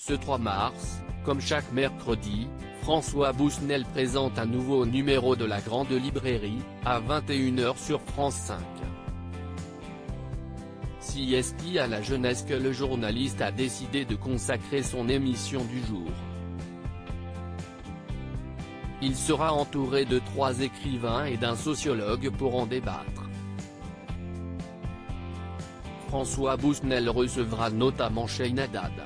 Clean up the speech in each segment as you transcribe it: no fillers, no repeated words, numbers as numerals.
Ce 3 mars, comme chaque mercredi, François Bousnel présente un nouveau numéro de la Grande Librairie, à 21 h sur France 5. CSP à la jeunesse que le journaliste a décidé de consacrer son émission du jour. Il sera entouré de 3 écrivains et d'un sociologue pour en débattre. François Bousnel recevra notamment Cheyne Haddad.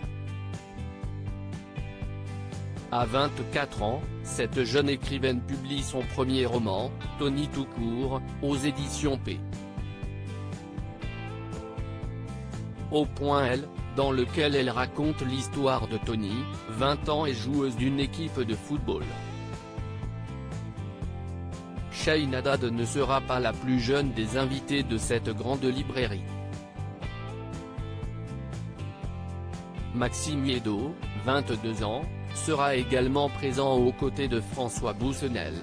À 24 ans, cette jeune écrivaine publie son premier roman, Tony tout court, aux éditions P. Au point L, dans lequel elle raconte l'histoire de Tony, 20 ans et joueuse d'une équipe de football. Cheyne Haddad ne sera pas la plus jeune des invités de cette grande librairie. Maxime Yeddo, 22 ans, sera également présent aux côtés de François Bousnel.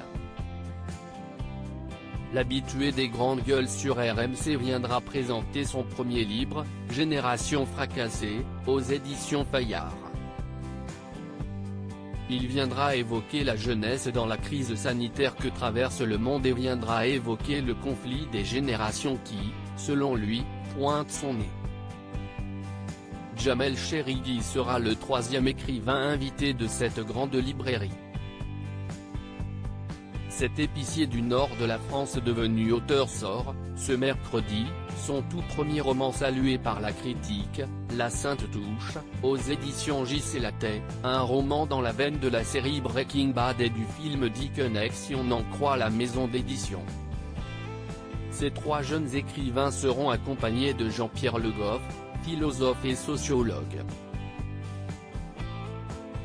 L'habitué des grandes gueules sur RMC viendra présenter son premier livre, Génération fracassée, aux éditions Fayard. Il viendra évoquer la jeunesse dans la crise sanitaire que traverse le monde et viendra évoquer le conflit des générations qui, selon lui, pointe son nez. Jamel Cherigui sera le 3e écrivain invité de cette grande librairie. Cet épicier du nord de la France devenu auteur sort, ce mercredi, son tout premier roman salué par la critique, La Sainte Touche, aux éditions J.C. Lattès, un roman dans la veine de la série Breaking Bad et du film Dickeneck si on en croit la maison d'édition. Ces 3 jeunes écrivains seront accompagnés de Jean-Pierre Le Goff, philosophe et sociologue.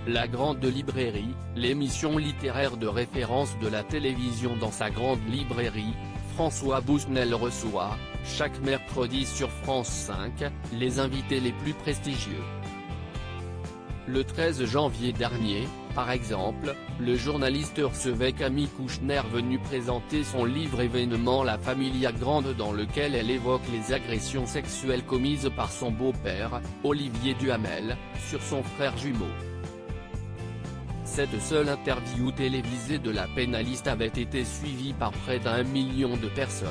La Grande Librairie, l'émission littéraire de référence de la télévision dans sa grande librairie, François Bousnel reçoit, chaque mercredi sur France 5, les invités les plus prestigieux. Le 13 janvier dernier, par exemple, le journaliste recevait Camille Kouchner venu présenter son livre événement La Familia Grande dans lequel elle évoque les agressions sexuelles commises par son beau-père, Olivier Duhamel, sur son frère jumeau. Cette seule interview télévisée de la pénaliste avait été suivie par près d'1 million de personnes.